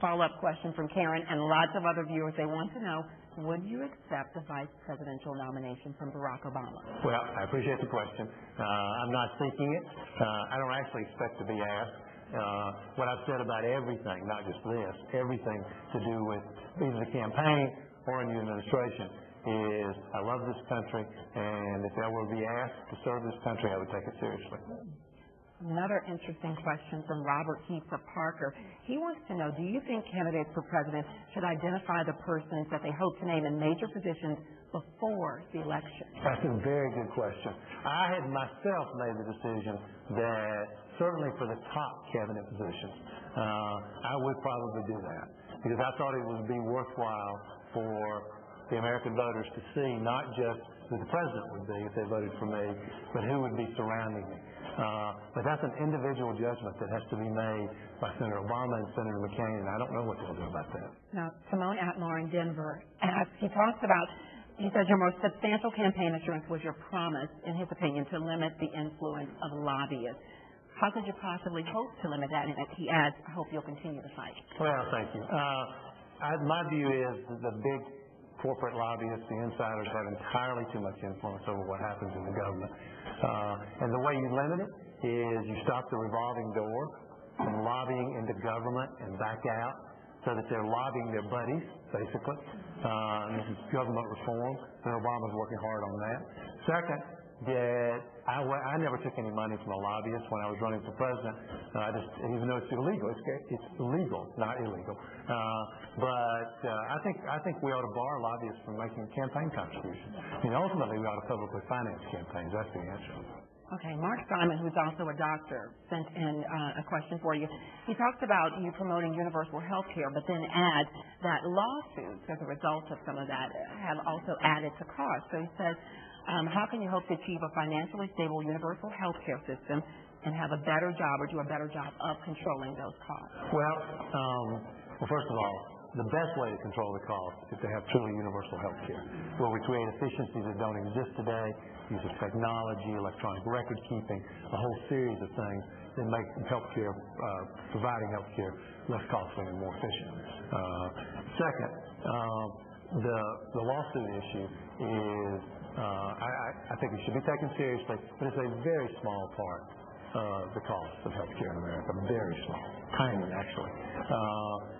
follow-up question from Karen and lots of other viewers. They want to know, would you accept the vice presidential nomination from Barack Obama? Well, I appreciate the question. I'm not seeking it. I don't actually expect to be asked. What I've said about everything, not just this, everything to do with either the campaign or in the administration is I love this country, and if I were to be asked to serve this country, I would take it seriously. Another interesting question from Robert Heath of Parker. He wants to know, do you think candidates for president should identify the persons that they hope to name in major positions before the election? That's a very good question. I had myself made the decision that certainly for the top cabinet positions, I would probably do that because I thought it would be worthwhile for the American voters to see not just who the president would be if they voted for me, but who would be surrounding me. But that's an individual judgment that has to be made by Senator Obama and Senator McCain, and I don't know what they'll do about that. Now, Simone Atmore in Denver asked, he says your most substantial campaign assurance was your promise, in his opinion, to limit the influence of lobbyists. How could you possibly hope to limit that? And he adds, I hope you'll continue to fight. Well, thank you. My view is that the big corporate lobbyists, the insiders, have entirely too much influence over what happens in the government. And the way you limit it is you stop the revolving door from lobbying into government and back out so that they're lobbying their buddies, basically. This is government reform, and Obama's working hard on that. Second, that I never took any money from a lobbyist when I was running for president. Even though it's illegal, it's illegal, not illegal. But I think we ought to bar lobbyists from making campaign contributions. Ultimately, we ought to publicly finance campaigns. That's the answer. Okay, Mark Simon, who's also a doctor, sent in a question for you. He talks about you promoting universal health care, but then adds that lawsuits as a result of some of that have also added to costs. So he says, how can you hope to achieve a financially stable universal health care system and have a better job or do a better job of controlling those costs? Well, first of all, the best way to control the cost is to have truly universal health care, where we create efficiencies that don't exist today, use of technology, electronic record keeping, a whole series of things that make healthcare, providing healthcare less costly and more efficient. Second, the lawsuit issue is, I think it should be taken seriously, but it's a very small part of the cost of healthcare in America. Very small. Tiny, actually.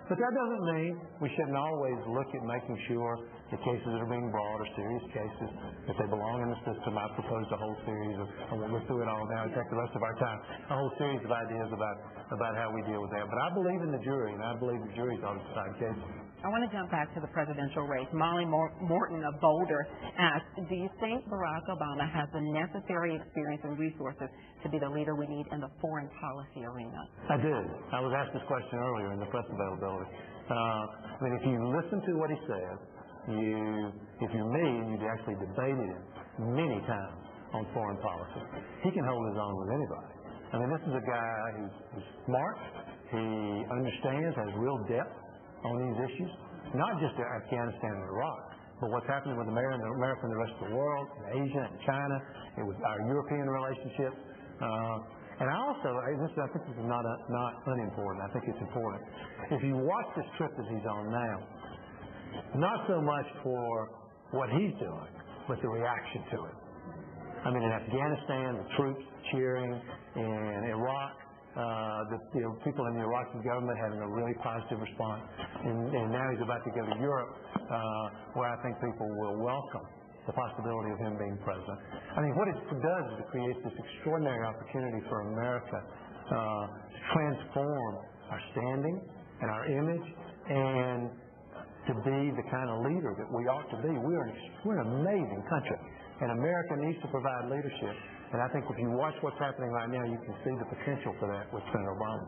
But that doesn't mean we shouldn't always look at making sure the cases that are being brought are serious cases, if they belong in the system. I proposed a whole series of, I won't go through it all now, it'll take the rest of our time, a whole series of ideas about how we deal with that. But I believe in the jury, and I believe the jury's ought to decide cases. I want to jump back to the presidential race. Molly Morton of Boulder asked, do you think Barack Obama has the necessary experience and resources to be the leader we need in the foreign policy arena? I do. I was asked this question earlier in the press availability. If you listen to what he said, if you're me and you've actually debated him many times on foreign policy, he can hold his own with anybody. This is a guy who's smart, he understands, has real depth on these issues, not just Afghanistan and Iraq, but what's happening with America and the rest of the world, and Asia and China, and with our European relationships. And I think this is not unimportant. I think it's important. If you watch this trip that he's on now, not so much for what he's doing, but the reaction to it. In Afghanistan, the troops cheering, in Iraq, the people in the Iraqi government having a really positive response, and now he's about to go to Europe, where I think people will welcome the possibility of him being president. What it does is it creates this extraordinary opportunity for America to transform our standing and our image, and to be the kind of leader that we ought to be. We're an amazing country, and America needs to provide leadership. And I think if you watch what's happening right now, you can see the potential for that with Senator Obama.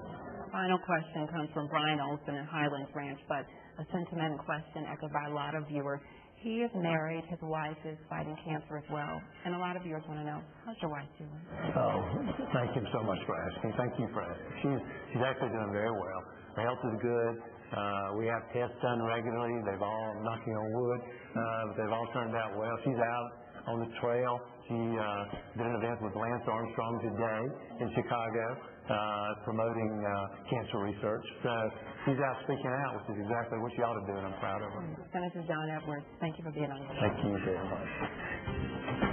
Final question comes from Brian Olson in Highlands Ranch, but a sentimental question echoed by a lot of viewers. He is married. His wife is fighting cancer as well. And a lot of viewers want to know, how's your wife doing? Oh, thank you so much for asking. Thank you for asking. She's actually doing very well. Her health is good. We have tests done regularly. They've all, knocking on wood, but they've all turned out well. She's out on the trail. She did an event with Lance Armstrong today in Chicago. promoting cancer research. So she's out speaking out, which is exactly what you ought to do, and I'm proud of her. Senator John Edwards, thank you for being on the show. Thank you very much.